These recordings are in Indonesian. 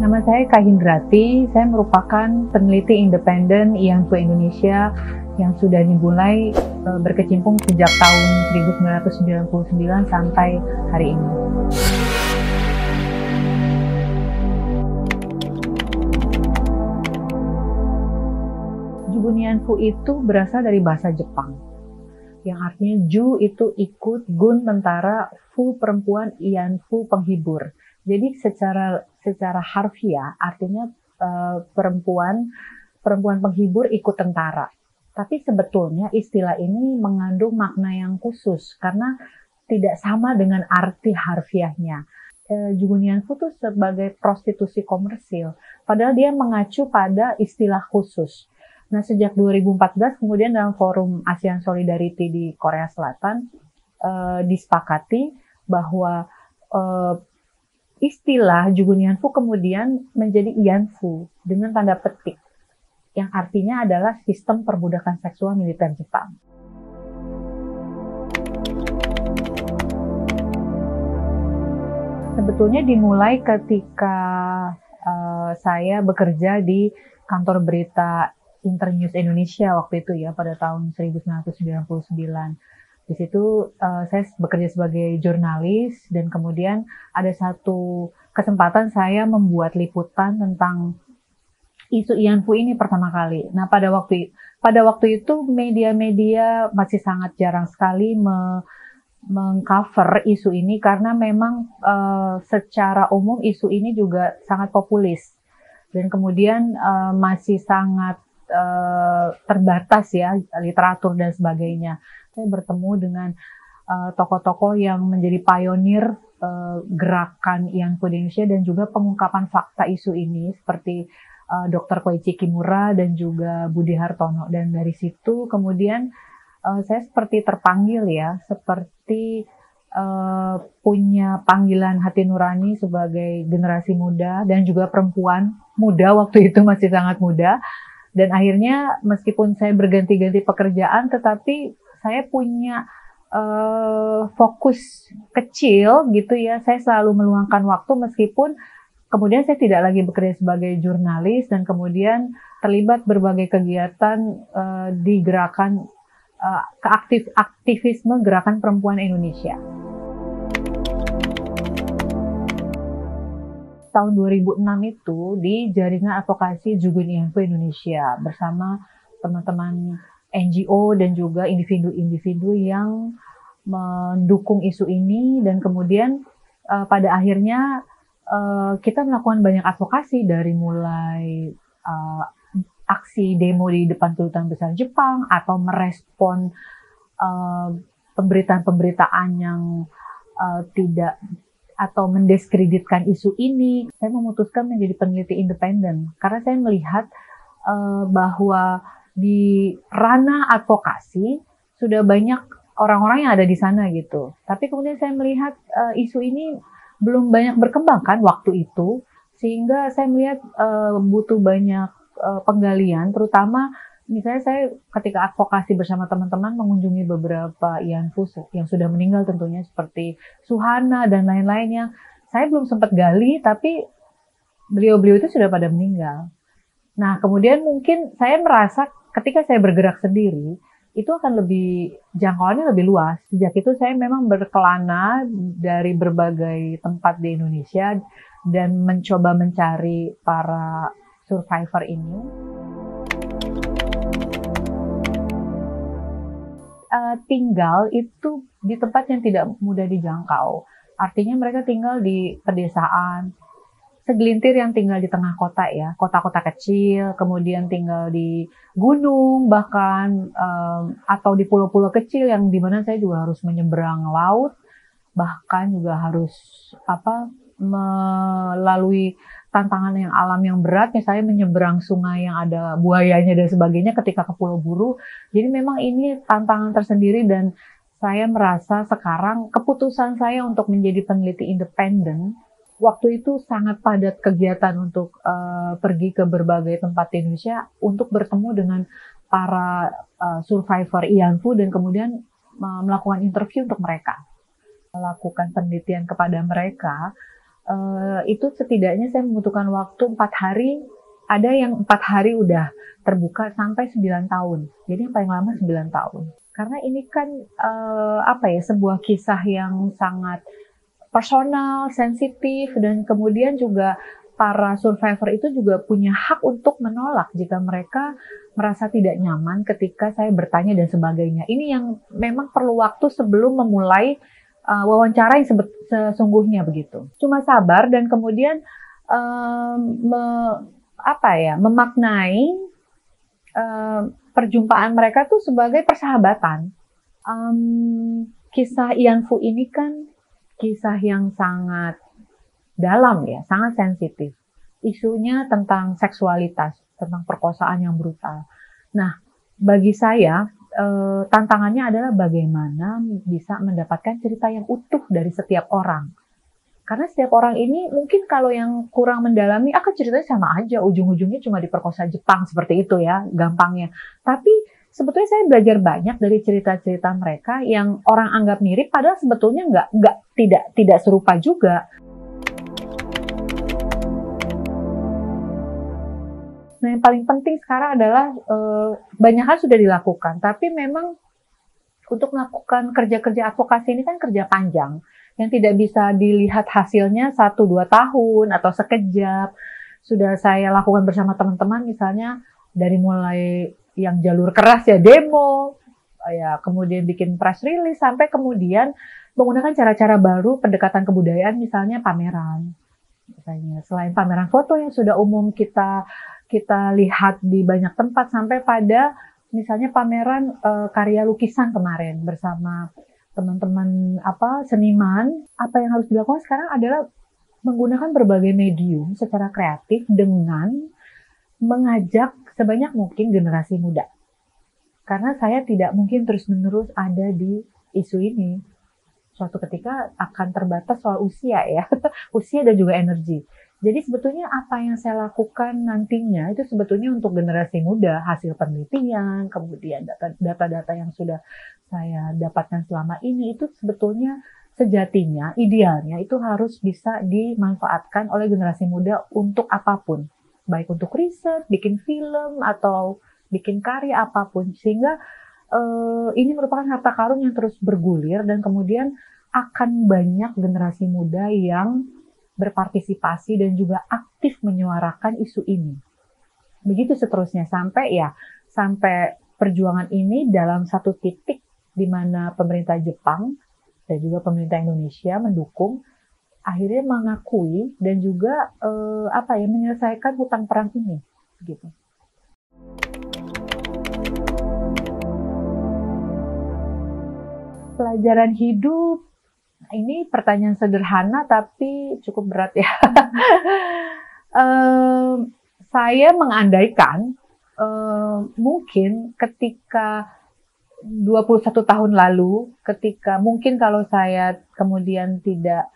Nama saya Kak Hindrati, saya merupakan peneliti independen IANFU Indonesia yang sudah dimulai berkecimpung sejak tahun 1999 sampai hari ini. Jubun IANFU itu berasal dari bahasa Jepang, yang artinya Ju itu ikut, Gun tentara, Fu perempuan, IANFU penghibur. Jadi secara harfiah artinya perempuan penghibur ikut tentara. Tapi sebetulnya istilah ini mengandung makna yang khusus karena tidak sama dengan arti harfiahnya. Jubun IANFU itu sebagai prostitusi komersil, padahal dia mengacu pada istilah khusus. Nah, sejak 2014 kemudian dalam forum ASEAN Solidarity di Korea Selatan disepakati bahwa istilah Jubun IANFU kemudian menjadi IANFU dengan tanda petik, yang artinya adalah sistem perbudakan seksual militer Jepang. Sebetulnya dimulai ketika saya bekerja di kantor berita Internews Indonesia waktu itu ya, pada tahun 1999. Di situ saya bekerja sebagai jurnalis dan kemudian ada satu kesempatan saya membuat liputan tentang isu IANFU ini pertama kali. Nah, pada waktu itu media-media masih sangat jarang sekali mengcover isu ini karena memang secara umum isu ini juga sangat populis dan kemudian masih sangat terbatas ya literatur dan sebagainya. Saya bertemu dengan tokoh-tokoh yang menjadi pionir gerakan IANFU Indonesia dan juga pengungkapan fakta isu ini seperti Dr. Koichi Kimura dan juga Budi Hartono. Dan dari situ kemudian saya seperti terpanggil ya, seperti punya panggilan hati nurani sebagai generasi muda dan juga perempuan muda, waktu itu masih sangat muda. Dan akhirnya meskipun saya berganti-ganti pekerjaan, tetapi saya punya fokus kecil gitu ya. Saya selalu meluangkan waktu meskipun kemudian saya tidak lagi bekerja sebagai jurnalis dan kemudian terlibat berbagai kegiatan di gerakan aktivisme gerakan perempuan Indonesia. Tahun 2006 itu di Jaringan Advokasi Jubun IANFU Indonesia bersama teman-teman NGO dan juga individu-individu yang mendukung isu ini, dan kemudian pada akhirnya kita melakukan banyak advokasi dari mulai aksi demo di depan Kedutaan Besar Jepang atau merespon pemberitaan-pemberitaan yang tidak atau mendiskreditkan isu ini. Saya memutuskan menjadi peneliti independen karena saya melihat bahwa di ranah advokasi sudah banyak orang-orang yang ada di sana gitu. Tapi kemudian saya melihat isu ini belum banyak berkembang kan waktu itu, sehingga saya melihat butuh banyak penggalian, terutama misalnya saya ketika advokasi bersama teman-teman mengunjungi beberapa IANFU yang sudah meninggal tentunya seperti Suhana dan lain-lain yang saya belum sempat gali, tapi beliau-beliau itu sudah pada meninggal. Nah, kemudian mungkin saya merasa ketika saya bergerak sendiri, itu akan lebih jangkauannya lebih luas. Sejak itu saya memang berkelana dari berbagai tempat di Indonesia dan mencoba mencari para survivor ini. Tinggal itu di tempat yang tidak mudah dijangkau. Artinya mereka tinggal di pedesaan, segelintir yang tinggal di tengah kota ya, kota-kota kecil, kemudian tinggal di gunung bahkan atau di pulau-pulau kecil yang dimana saya juga harus menyeberang laut, bahkan juga harus melalui tantangan yang alam yang berat, misalnya menyeberang sungai yang ada buayanya dan sebagainya ketika ke Pulau Buru. Jadi memang ini tantangan tersendiri dan saya merasa sekarang keputusan saya untuk menjadi peneliti independen waktu itu sangat padat kegiatan untuk pergi ke berbagai tempat di Indonesia untuk bertemu dengan para survivor IANFU dan kemudian melakukan interview untuk mereka. Melakukan penelitian kepada mereka Itu setidaknya saya membutuhkan waktu 4 hari, ada yang 4 hari udah terbuka sampai 9 tahun. Jadi yang paling lama 9 tahun. Karena ini kan sebuah kisah yang sangat personal, sensitif, dan kemudian juga para survivor itu juga punya hak untuk menolak jika mereka merasa tidak nyaman ketika saya bertanya dan sebagainya. Ini yang memang perlu waktu sebelum memulai wawancara yang sesungguhnya begitu. Cuma sabar dan kemudian memaknai perjumpaan mereka tuh sebagai persahabatan. Kisah Ian Fu ini kan kisah yang sangat dalam ya, sangat sensitif. Isunya tentang seksualitas, tentang perkosaan yang brutal. Nah, bagi saya tantangannya adalah bagaimana bisa mendapatkan cerita yang utuh dari setiap orang. Karena setiap orang ini mungkin kalau yang kurang mendalami akan ceritanya sama aja, ujung-ujungnya cuma diperkosa Jepang seperti itu ya, gampangnya. Tapi sebetulnya saya belajar banyak dari cerita-cerita mereka yang orang anggap mirip, padahal sebetulnya tidak serupa juga. Nah, yang paling penting sekarang adalah banyak hal sudah dilakukan, tapi memang untuk melakukan kerja-kerja advokasi ini kan kerja panjang, yang tidak bisa dilihat hasilnya 1-2 tahun atau sekejap. Sudah saya lakukan bersama teman-teman, misalnya dari mulai yang jalur keras ya, demo, ya kemudian bikin press release, sampai kemudian menggunakan cara-cara baru pendekatan kebudayaan, misalnya pameran. Misalnya selain pameran foto yang sudah umum kita lihat di banyak tempat, sampai pada misalnya pameran karya lukisan kemarin bersama teman-teman seniman. Apa yang harus dilakukan sekarang adalah menggunakan berbagai medium secara kreatif dengan mengajak sebanyak mungkin generasi muda. Karena saya tidak mungkin terus-menerus ada di isu ini. Suatu ketika akan terbatas soal usia ya, usia dan juga energi. Jadi sebetulnya apa yang saya lakukan nantinya itu sebetulnya untuk generasi muda, hasil penelitian, kemudian data-data yang sudah saya dapatkan selama ini, itu sebetulnya sejatinya, idealnya itu harus bisa dimanfaatkan oleh generasi muda untuk apapun. Baik untuk riset, bikin film, atau bikin karya apapun. Sehingga ini merupakan harta karun yang terus bergulir, dan kemudian akan banyak generasi muda yang berpartisipasi dan juga aktif menyuarakan isu ini. Begitu seterusnya sampai perjuangan ini dalam satu titik di mana pemerintah Jepang dan juga pemerintah Indonesia mendukung, akhirnya mengakui dan juga menyelesaikan hutang perang ini, gitu. Pelajaran hidup, ini pertanyaan sederhana tapi cukup berat ya. Saya mengandaikan mungkin ketika 21 tahun lalu, ketika mungkin kalau saya kemudian tidak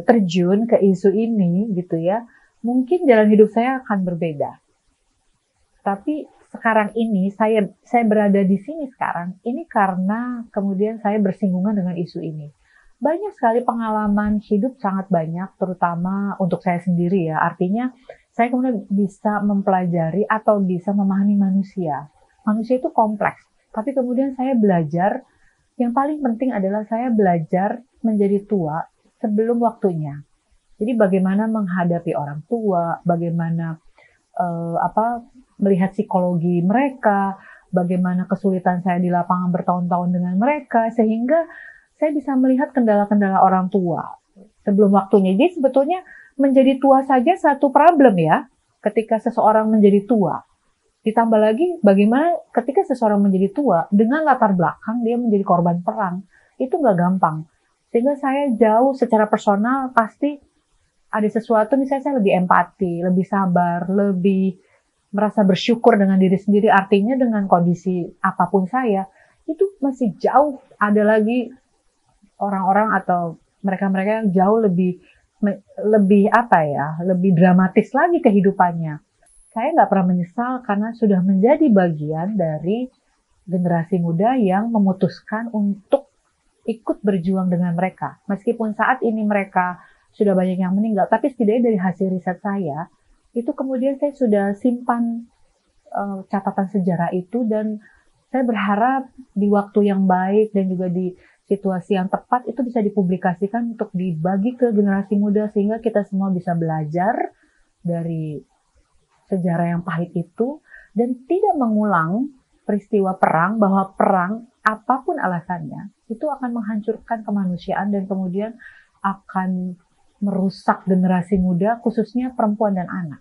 terjun ke isu ini gitu ya, mungkin jalan hidup saya akan berbeda. Tapi sekarang ini saya berada di sini sekarang ini karena kemudian saya bersinggungan dengan isu ini. Banyak sekali pengalaman hidup, sangat banyak, terutama untuk saya sendiri ya. Artinya saya kemudian bisa mempelajari atau bisa memahami manusia. Manusia itu kompleks. Tapi kemudian saya belajar, yang paling penting adalah saya belajar menjadi tua sebelum waktunya. Jadi bagaimana menghadapi orang tua, bagaimana melihat psikologi mereka, bagaimana kesulitan saya di lapangan bertahun-tahun dengan mereka, sehingga saya bisa melihat kendala-kendala orang tua sebelum waktunya. Jadi sebetulnya menjadi tua saja satu problem ya, ketika seseorang menjadi tua. Ditambah lagi bagaimana ketika seseorang menjadi tua, dengan latar belakang dia menjadi korban perang, itu nggak gampang. Sehingga saya jauh secara personal pasti ada sesuatu, misalnya saya lebih empati, lebih sabar, lebih merasa bersyukur dengan diri sendiri. Artinya dengan kondisi apapun saya, itu masih jauh ada lagi orang-orang atau mereka-mereka yang jauh lebih dramatis lagi kehidupannya. Saya nggak pernah menyesal karena sudah menjadi bagian dari generasi muda yang memutuskan untuk ikut berjuang dengan mereka. Meskipun saat ini mereka sudah banyak yang meninggal. Tapi setidaknya dari hasil riset saya, itu kemudian saya sudah simpan catatan sejarah itu, dan saya berharap di waktu yang baik dan juga di situasi yang tepat itu bisa dipublikasikan untuk dibagi ke generasi muda sehingga kita semua bisa belajar dari sejarah yang pahit itu dan tidak mengulang peristiwa perang, bahwa perang apapun alasannya itu akan menghancurkan kemanusiaan dan kemudian akan merusak generasi muda, khususnya perempuan dan anak.